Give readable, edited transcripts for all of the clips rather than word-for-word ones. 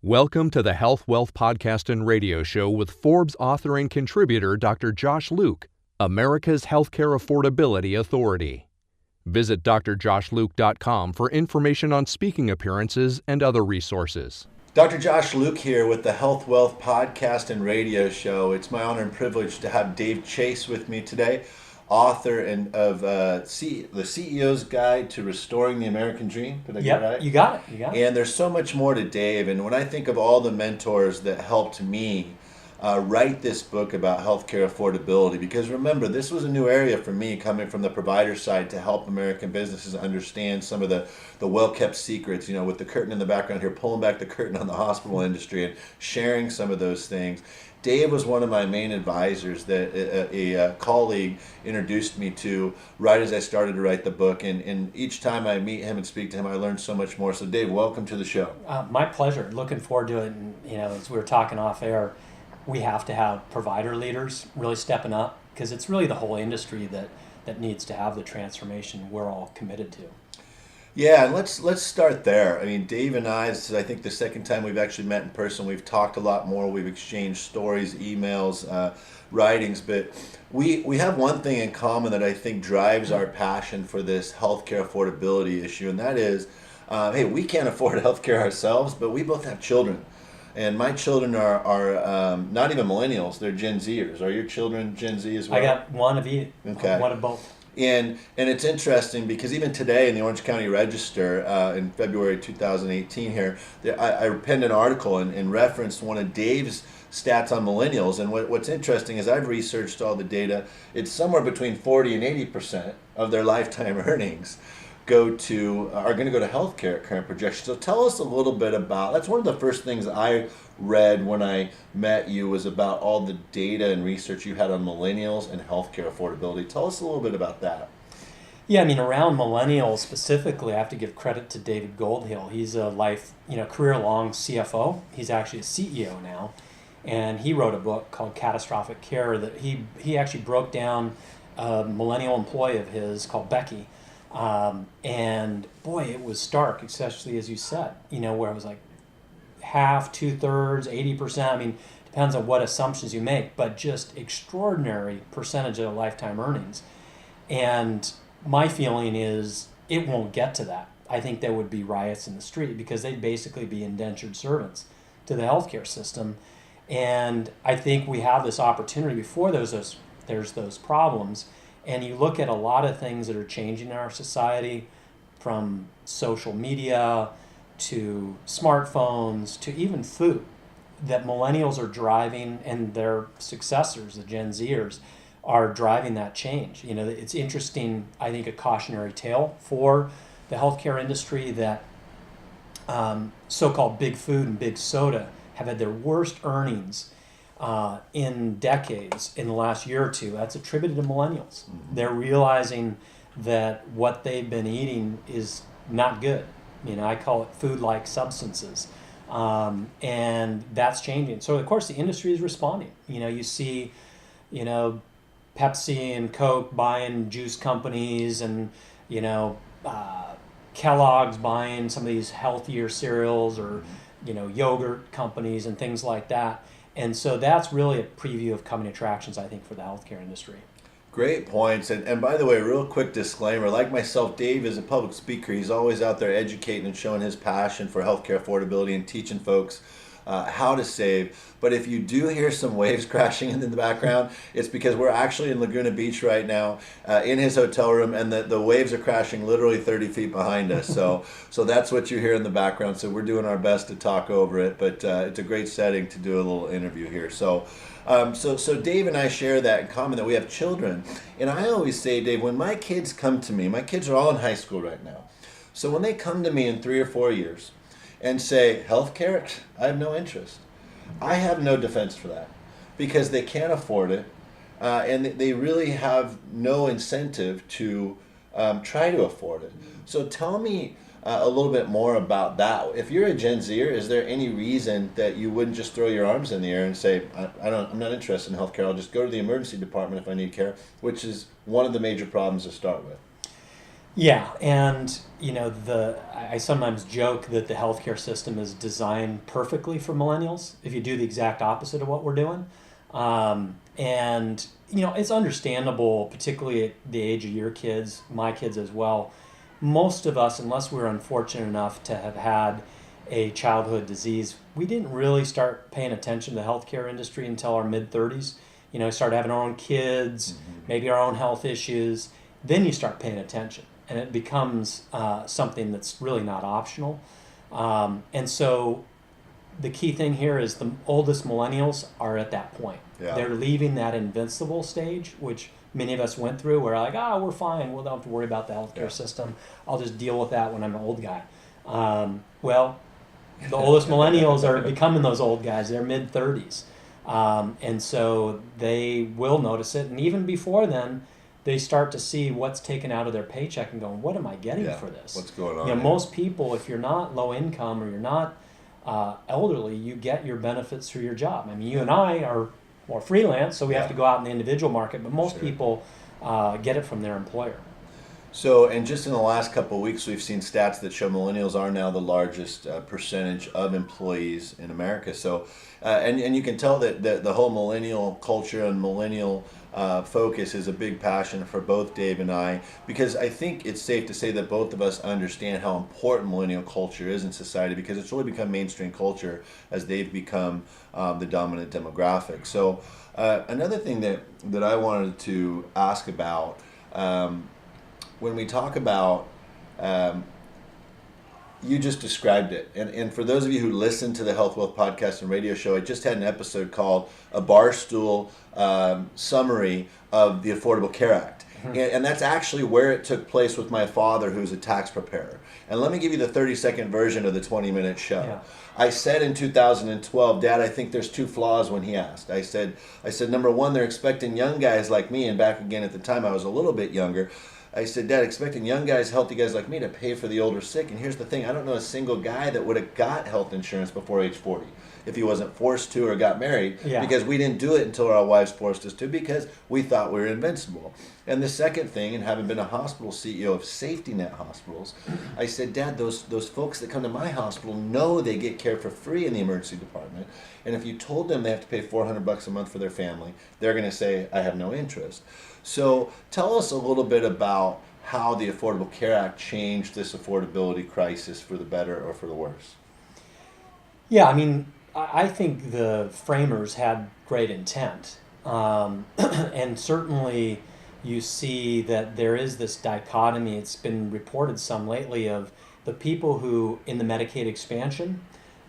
Welcome to the Health Wealth Podcast and Radio Show with Forbes author and contributor Dr. Josh Luke, America's Healthcare Affordability Authority. Visit drjoshluke.com for information on speaking appearances and other resources. Dr. Josh Luke here with the Health Wealth Podcast and Radio Show. It's my honor and privilege to have Dave Chase with me today, author of The CEO's Guide to Restoring the American Dream. Did I get it right? You got it. And there's so much more to Dave. And when I think of all the mentors that helped me write this book about healthcare affordability, because remember, this was a new area for me coming from the provider side to help American businesses understand some of the well-kept secrets, with the curtain in the background here, pulling back the curtain on the hospital industry and sharing some of those things. Dave was one of my main advisors that a colleague introduced me to right as I started to write the book. And each time I meet him and speak to him, I learn so much more. So Dave, welcome to the show. My pleasure. Looking forward to it. And, as we were talking off air, we have to have provider leaders really stepping up because it's really the whole industry that needs to have the transformation we're all committed to. Yeah, and let's start there. I mean, Dave and I, this is, I think, the second time we've actually met in person. We've talked a lot more. We've exchanged stories, emails, writings, but we have one thing in common that I think drives our passion for this healthcare affordability issue, and that is, hey, we can't afford healthcare ourselves, but we both have children. And my children are not even millennials; they're Gen Zers. Are your children Gen Z as well? I got one of each. Okay. One of both. And it's interesting because even today in the Orange County Register in February 2018 here, I penned an article and referenced one of Dave's stats on millennials. And what's interesting is I've researched all the data. It's somewhere between 40 and 80% of their lifetime earnings are going to go to healthcare at current projections. So tell us a little bit about, that's one of the first things I read when I met you was about all the data and research you had on millennials and healthcare affordability. Tell us a little bit about that. Yeah, around millennials specifically, I have to give credit to David Goldhill. He's a career-long CFO. He's actually a CEO now. And he wrote a book called Catastrophic Care that he actually broke down a millennial employee of his called Becky. And boy, it was stark, especially as you said, where it was like half, 2/3, 80%. Depends on what assumptions you make, but just extraordinary percentage of lifetime earnings. And my feeling is it won't get to that. I think there would be riots in the street because they'd basically be indentured servants to the healthcare system. And I think we have this opportunity before there's those problems. And you look at a lot of things that are changing in our society, from social media to smartphones to even food, that millennials are driving, and their successors, the Gen Zers, are driving that change. It's interesting, I think, a cautionary tale for the healthcare industry that so-called big food and big soda have had their worst earnings in decades in the last year or two. That's attributed to millennials. Mm-hmm. They're realizing that what they've been eating is not good. I call it food-like substances. And that's changing. So, of course, the industry is responding. You see, Pepsi and Coke buying juice companies and, Kellogg's buying some of these healthier cereals or, yogurt companies and things like that. And so that's really a preview of coming attractions, I think, for the healthcare industry. Great points. And by the way, real quick disclaimer, like myself, Dave is a public speaker. He's always out there educating and showing his passion for healthcare affordability and teaching folks how to save. But if you do hear some waves crashing in the background, it's because we're actually in Laguna Beach right now in his hotel room, and the waves are crashing literally 30 feet behind us. So that's what you hear in the background. So we're doing our best to talk over it, but it's a great setting to do a little interview here. So Dave and I share that in common, that we have children. And I always say, Dave, when my kids come to me, my kids are all in high school right now. So when they come to me in 3 or 4 years and say, healthcare, I have no interest. I have no defense for that because they can't afford it. And they really have no incentive to try to afford it. So tell me a little bit more about that. If you're a Gen Zer, is there any reason that you wouldn't just throw your arms in the air and say, I'm not interested in healthcare, I'll just go to the emergency department if I need care, which is one of the major problems to start with? Yeah, and I sometimes joke that the healthcare system is designed perfectly for millennials. If you do the exact opposite of what we're doing, and it's understandable, particularly at the age of your kids, my kids as well. Most of us, unless we're unfortunate enough to have had a childhood disease, we didn't really start paying attention to the healthcare industry until our mid 30s. Start having our own kids, maybe our own health issues. Then you start paying attention, and it becomes something that's really not optional. And so the key thing here is the oldest millennials are at that point. Yeah. They're leaving that invincible stage, which many of us went through, where like, we're fine. We don't have to worry about the healthcare system. I'll just deal with that when I'm an old guy. Well, the oldest millennials are becoming those old guys. They're mid 30s. And so they will notice it. And even before then, they start to see what's taken out of their paycheck and going, what am I getting for this? What's going on? Most people, if you're not low income or you're not elderly, you get your benefits through your job. I mean, you and I are more freelance, so we have to go out in the individual market, but most people get it from their employer. So, and just in the last couple of weeks, we've seen stats that show millennials are now the largest percentage of employees in America. So, and you can tell that the whole millennial culture and millennial focus is a big passion for both Dave and I, because I think it's safe to say that both of us understand how important millennial culture is in society, because it's really become mainstream culture as they've become the dominant demographic. So, another thing that I wanted to ask about. When we talk about, you just described it. And for those of you who listen to the Health Wealth podcast and radio show, I just had an episode called A Barstool Summary of the Affordable Care Act. And that's actually where it took place with my father, who's a tax preparer. And let me give you the 30-second version of the 20-minute show. Yeah. I said in 2012, Dad, I think there's two flaws when he asked. I said, number one, they're expecting young guys like me, and back again at the time I was a little bit younger. I said, Dad, expecting young guys, healthy guys like me to pay for the older sick. And here's the thing, I don't know a single guy that would have got health insurance before age 40 if he wasn't forced to or got married, because we didn't do it until our wives forced us to, because we thought we were invincible. And the second thing, and having been a hospital CEO of safety net hospitals, I said, Dad, those folks that come to my hospital know they get care for free in the emergency department. And if you told them they have to pay $400 a month for their family, they're going to say, I have no interest. So tell us a little bit about how the Affordable Care Act changed this affordability crisis for the better or for the worse. Yeah, I mean, I think the framers had great intent. And certainly you see that there is this dichotomy. It's been reported some lately of the people who, in the Medicaid expansion,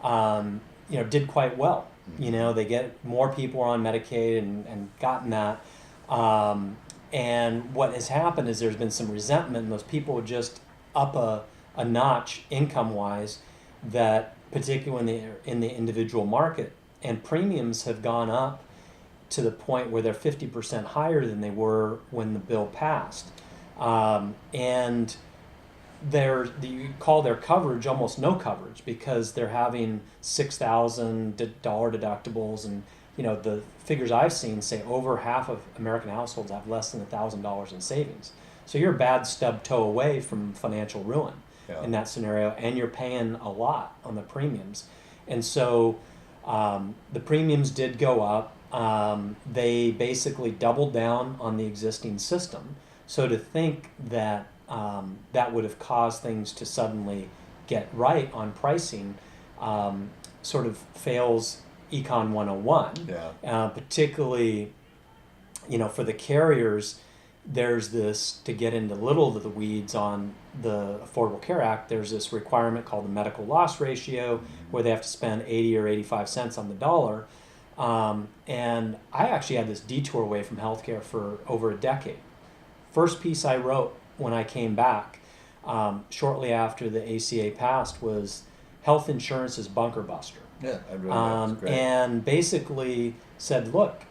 did quite well. They get more people on Medicaid and gotten that. And what has happened is there's been some resentment, and those people are just up a notch income-wise, that particularly when they're in the individual market, and premiums have gone up to the point where they're 50% higher than they were when the bill passed. And you call their coverage almost no coverage, because they're having $6,000 deductibles, and the figures I've seen say over half of American households have less than $1,000 in savings. So you're a bad stub toe away from financial ruin in that scenario, and you're paying a lot on the premiums. And so the premiums did go up. They basically doubled down on the existing system. So to think that that would have caused things to suddenly get right on pricing sort of fails Econ 101. Particularly, for the carriers, there's this, to get into little of the weeds on the Affordable Care Act, there's this requirement called the medical loss ratio, where they have to spend 80 or 85 cents on the dollar. And I actually had this detour away from healthcare for over a decade. First piece I wrote when I came back, shortly after the ACA passed, was health insurance is bunker buster. Yeah, I really that's great. And basically said, look,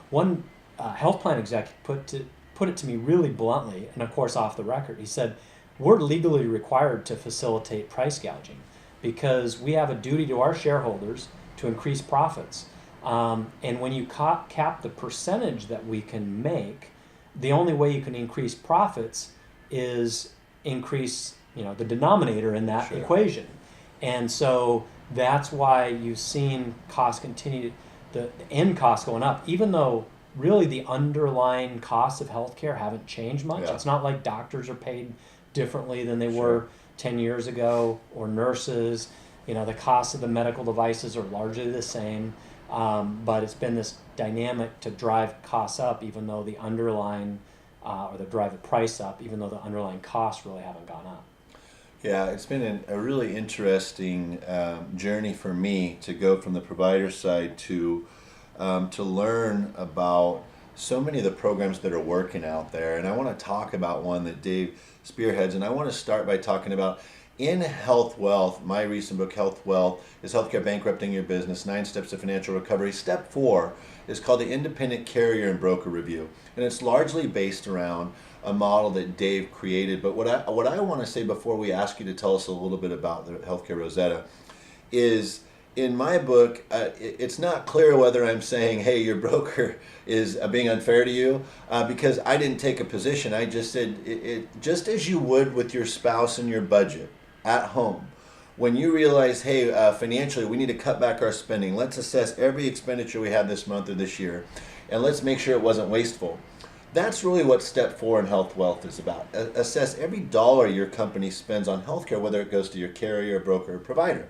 one health plan executive put it to me really bluntly, and of course off the record. He said, we're legally required to facilitate price gouging because we have a duty to our shareholders to increase profits. And when you cap the percentage that we can make, the only way you can increase profits is increase, the denominator in that Sure. equation. And so that's why you've seen costs continue, the end costs going up, even though really the underlying costs of healthcare haven't changed much. Yeah. It's not like doctors are paid differently than they Sure. were 10 years ago, or nurses. The costs of the medical devices are largely the same, but it's been this dynamic to drive costs up, even though the underlying, or to drive the price up, even though the underlying costs really haven't gone up. Yeah, it's been a really interesting journey for me to go from the provider side to learn about so many of the programs that are working out there. And I want to talk about one that Dave spearheads, and I want to start by talking about in Health Wealth. My recent book, Health Wealth, is Healthcare Bankrupting Your Business, 9 Steps to Financial Recovery. Step 4 is called the Independent Carrier and Broker Review. And it's largely based around a model that Dave created. But what I want to say before we ask you to tell us a little bit about the Healthcare Rosetta is, in my book, it's not clear whether I'm saying, hey, your broker is being unfair to you, because I didn't take a position. I just said, just as you would with your spouse and your budget at home, when you realize, hey, financially, we need to cut back our spending. Let's assess every expenditure we had this month or this year, and let's make sure it wasn't wasteful. That's really what Step 4 in Health Wealth is about. Assess every dollar your company spends on healthcare, whether it goes to your carrier, broker, or provider.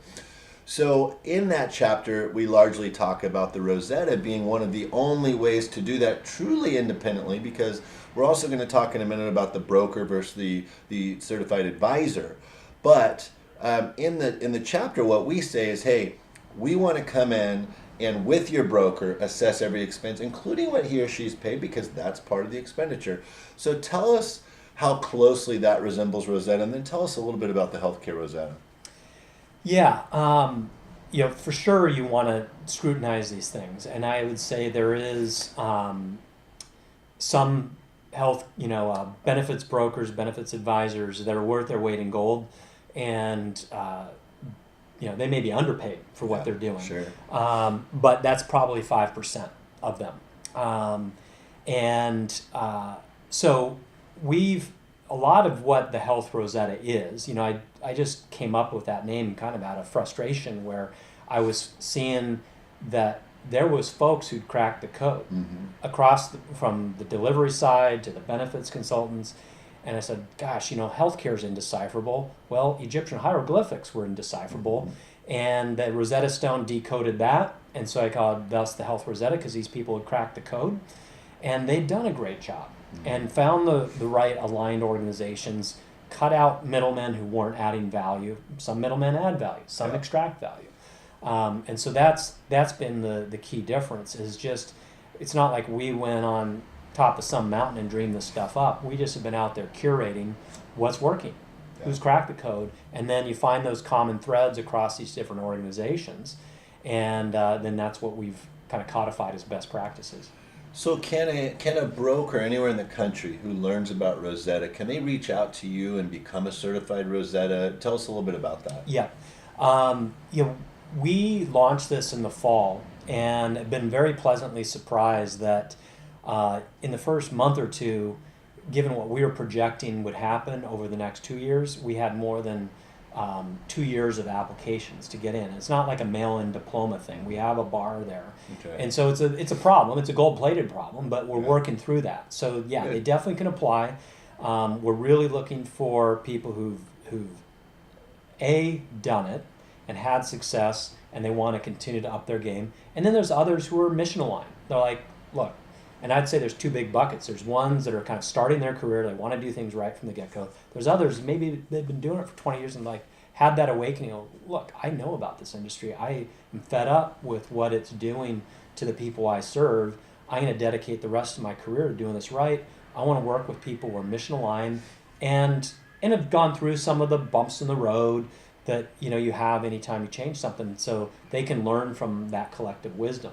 So in that chapter, we largely talk about the Rosetta being one of the only ways to do that truly independently, because we're also going to talk in a minute about the broker versus the certified advisor. But in the chapter, what we say is, hey, we want to come in and with your broker assess every expense, including what he or she's paid, because that's part of the expenditure. So tell us how closely that resembles Rosetta, and then tell us a little bit about the Healthcare Rosetta. Yeah, for sure you want to scrutinize these things, and I would say there is some health, benefits brokers, benefits advisors that are worth their weight in gold, and they may be underpaid for what they're doing. Sure. But that's probably 5% of them, so a lot of what the Health Rosetta is, I just came up with that name kind of out of frustration, where I was seeing that there was folks who'd cracked the code across from the delivery side to the benefits consultants. And I said, gosh, healthcare is indecipherable. Well, Egyptian hieroglyphics were indecipherable. And the Rosetta Stone decoded that. And so I called thus the Health Rosetta, because these people had cracked the code. And they'd done a great job and found the right aligned organizations, cut out middlemen who weren't adding value. Some middlemen add value, some extract value. And so that's been the key difference, is just, it's not like we went on top of some mountain and dreamed this stuff up. We just have been out there curating what's working, who's cracked the code, and then you find those common threads across these different organizations, and then that's what we've kind of codified as best practices. So can a broker anywhere in the country who learns about Rosetta, can they reach out to you and become a certified Rosetta? Tell us a little bit about that. Yeah. We launched this in the fall and have been very pleasantly surprised that in the first month or two, given what we were projecting would happen over the next 2 years, we had more than 2 years of applications to get in. It's not like a mail-in diploma thing. We have a bar there. Okay. And so it's a problem. It's a gold-plated problem, but we're working through that. So yeah, Good. they definitely can apply. We're really looking for people who've done it and had success, and they want to continue to up their game. And then there's others who are mission aligned. They're like, look, and I'd say there's two big buckets. There's ones that are kind of starting their career, they want to do things right from the get-go. There's others, maybe they've been doing it for 20 years and had that awakening of, look, I know about this industry. I am fed up with what it's doing to the people I serve. I'm going to dedicate the rest of my career to doing this right. I want to work with people who are mission aligned and have gone through some of the bumps in the road that you have anytime you change something, so they can learn from that collective wisdom.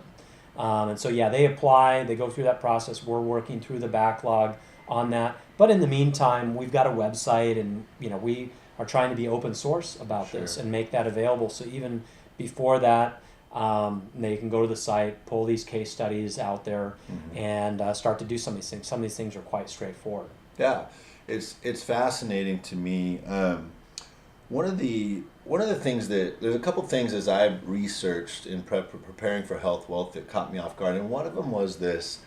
And so they apply, they go through that process. We're working through the backlog on that. But in the meantime, we've got a website, and we are trying to be open source about this and make that available. So even before that, they can go to the site, pull these case studies out there, and start to do some of these things. Some of these things are quite straightforward. Yeah. It's fascinating to me. One of the things that there's a couple things as I've researched in preparing for Health Wealth that caught me off guard, and one of them was this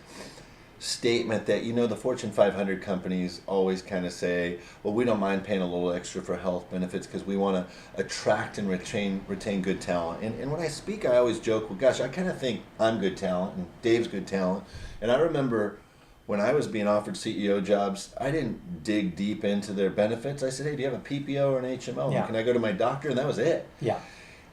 statement that the Fortune 500 companies always kind of say, well, we don't mind paying a little extra for health benefits because we want to attract and retain good talent. And when I speak, I always joke, well, gosh, I kind of think I'm good talent and Dave's good talent. And I remember when I was being offered CEO jobs, I didn't dig deep into their benefits. I said, hey, do you have a PPO or an HMO? Yeah. Can I go to my doctor? And that was it. Yeah.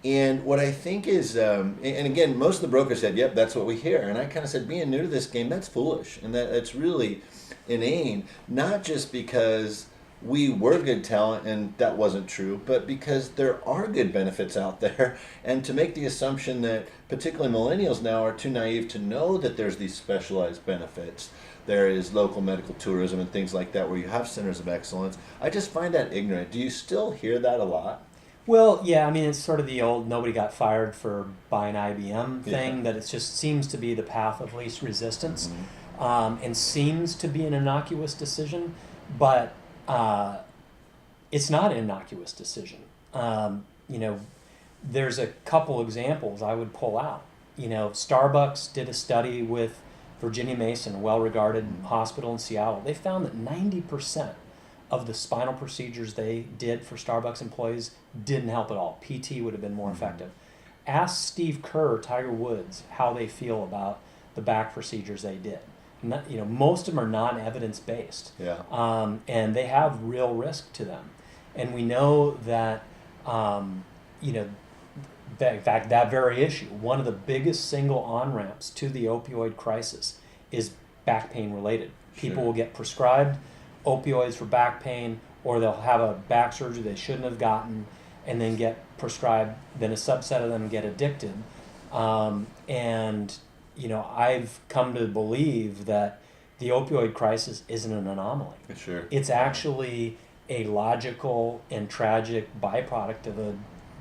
And what I think is, and again, most of the brokers said, yep, that's what we hear. And I kind of said, being new to this game, that's foolish. And that's really inane, not just because we were good talent and that wasn't true, but because there are good benefits out there. And to make the assumption that particularly millennials now are too naive to know that there's these specialized benefits. There is local medical tourism and things like that where you have centers of excellence. I just find that ignorant. Do you still hear that a lot? Well, yeah, I mean, it's sort of the old nobody got fired for buying IBM thing, that it just seems to be the path of least resistance, and seems to be an innocuous decision, but it's not an innocuous decision. There's a couple examples I would pull out. Starbucks did a study with Virginia Mason, a well-regarded hospital in Seattle. They found that 90% of the spinal procedures they did for Starbucks employees didn't help at all. PT would have been more effective. Ask Steve Kerr, Tiger Woods, how they feel about the back procedures they did. Most of them are non-evidence based, and they have real risk to them. And we know that, in fact, that very issue, one of the biggest single on-ramps to the opioid crisis is back pain related. People will get prescribed opioids for back pain, or they'll have a back surgery they shouldn't have gotten and then get prescribed, then a subset of them get addicted. I've come to believe that the opioid crisis isn't an anomaly. Sure. It's actually a logical and tragic byproduct of a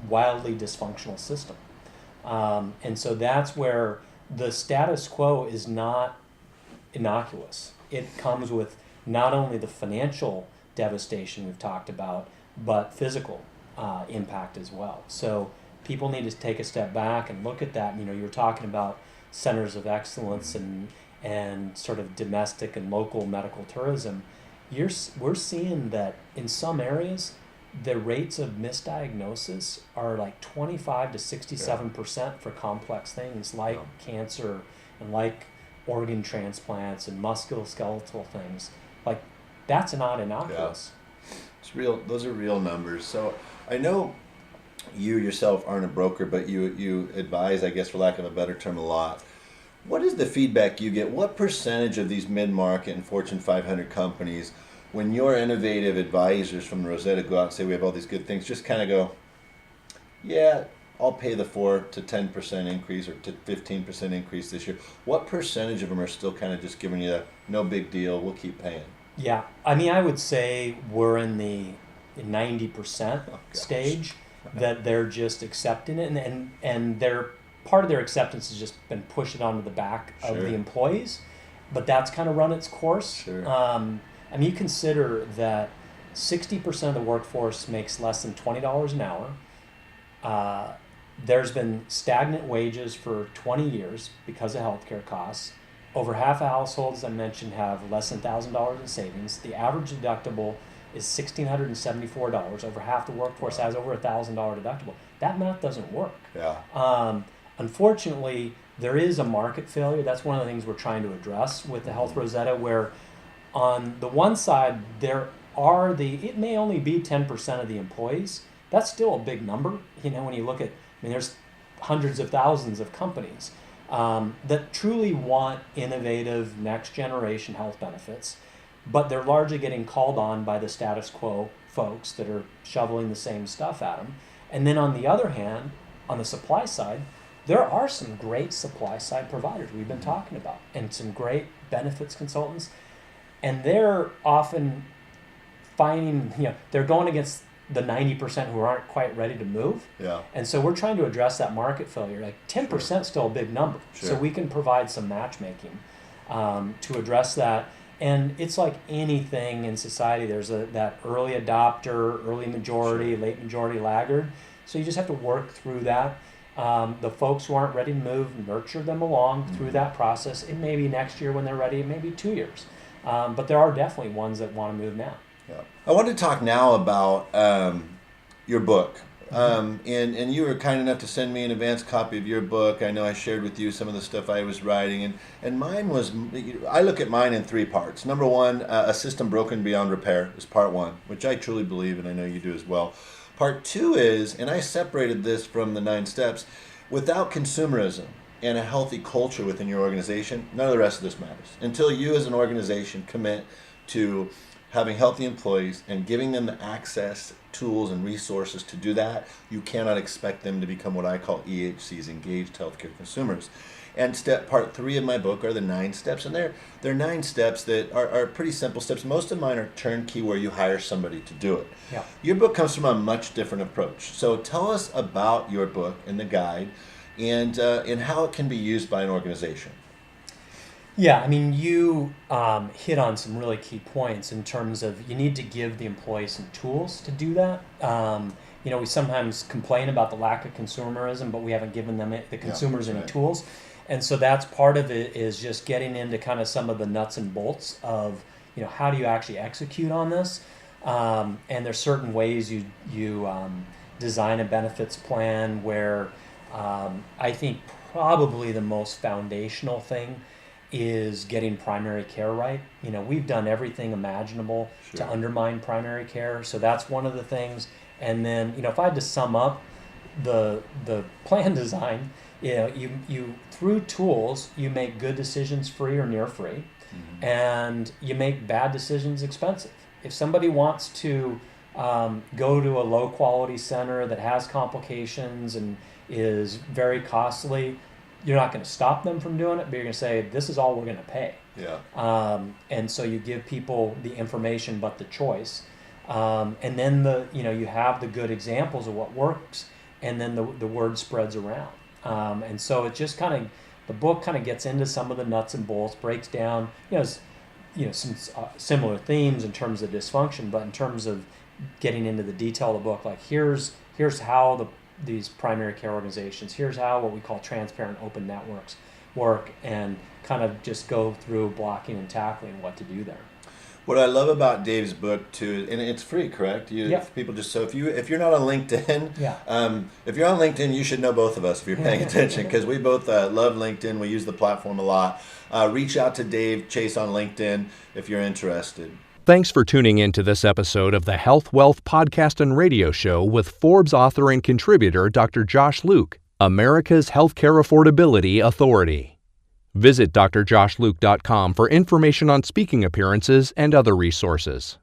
wildly dysfunctional system. And so that's where the status quo is not innocuous. It comes with not only the financial devastation we've talked about, but physical impact as well. So people need to take a step back and look at that. You were talking about centers of excellence and sort of domestic and local medical tourism. We're seeing that in some areas, the rates of misdiagnosis are like 25 to 67% for complex things like cancer and like organ transplants and musculoskeletal things. Like, that's not innocuous. Yeah. It's real. Those are real numbers. So I know you yourself aren't a broker, but you advise, I guess, for lack of a better term, a lot. What is the feedback you get? What percentage of these mid-market and Fortune 500 companies, when your innovative advisors from Rosetta go out and say we have all these good things, just kind of go, yeah, I'll pay the 4 to 10% increase or to 15% increase this year? What percentage of them are still kind of just giving you a no big deal, we'll keep paying? Yeah, I mean, I would say we're in the 90% stage that they're just accepting it, and they're part of their acceptance has just been pushing onto the back of the employees, but that's kind of run its course. Sure. I mean, you consider that 60% of the workforce makes less than $20 an hour. There's been stagnant wages for 20 years because of healthcare costs. Over half of households, I mentioned, have less than $1,000 in savings. The average deductible is $1,674. Over half the workforce has over $1,000 deductible. That math doesn't work. Yeah. Unfortunately, there is a market failure. That's one of the things we're trying to address with the Health Rosetta, where on the one side, it may only be 10% of the employees. That's still a big number. When you look at, there's hundreds of thousands of companies that truly want innovative next generation health benefits, but they're largely getting called on by the status quo folks that are shoveling the same stuff at them. And then on the other hand, on the supply side, there are some great supply side providers we've been talking about and some great benefits consultants, and they're often finding, they're going against the 90% who aren't quite ready to move. Yeah. And so we're trying to address that market failure. Like 10% is still a big number. Sure. So we can provide some matchmaking to address that. And it's like anything in society. There's that early adopter, early majority, late majority laggard. So you just have to work through that. The folks who aren't ready to move, nurture them along through that process. It may be next year when they're ready. It may be 2 years. But there are definitely ones that want to move now. Yeah. I want to talk now about your book. And you were kind enough to send me an advanced copy of your book. I know I shared with you some of the stuff I was writing. And mine was, I look at mine in 3 parts. Number 1, a system broken beyond repair is part 1, which I truly believe, and I know you do as well. Part 2 is, and I separated this from the 9 steps, without consumerism and a healthy culture within your organization, none of the rest of this matters. Until you as an organization commit to having healthy employees and giving them the access, tools, and resources to do that, you cannot expect them to become what I call EHCs, engaged healthcare consumers. And part 3 of my book are the 9 steps, and they're 9 steps that are pretty simple steps. Most of mine are turnkey, where you hire somebody to do it. Yeah. Your book comes from a much different approach. So tell us about your book and the guide, and how it can be used by an organization. Yeah, I mean, you hit on some really key points in terms of you need to give the employee some tools to do that. We sometimes complain about the lack of consumerism, but we haven't given them the consumers any tools. And so that's part of it, is just getting into kind of some of the nuts and bolts of, how do you actually execute on this? And there's certain ways you design a benefits plan where I think probably the most foundational thing is getting primary care right. We've done everything imaginable to undermine primary care. So that's one of the things. And then, if I had to sum up the plan design, you through tools, you make good decisions free or near free, and you make bad decisions expensive. If somebody wants to go to a low quality center that has complications and is very costly, you're not going to stop them from doing it, but you're going to say, this is all we're going to pay. Yeah. And so you give people the information but the choice. And then you have the good examples of what works, and then the word spreads around. And so it just the book kind of gets into some of the nuts and bolts, breaks down, some similar themes in terms of dysfunction, but in terms of getting into the detail of the book, like here's how these primary care organizations, here's how what we call transparent open networks work, and kind of just go through blocking and tackling what to do there. What I love about Dave's book too, and it's free, correct? People if you're not on LinkedIn, if you're on LinkedIn, you should know both of us if you're paying attention, because we both love LinkedIn. We use the platform a lot. Reach out to Dave Chase on LinkedIn if you're interested. Thanks for tuning in to this episode of the Health Wealth Podcast and Radio Show with Forbes author and contributor Dr. Josh Luke, America's Healthcare Affordability Authority. Visit drjoshluke.com for information on speaking appearances and other resources.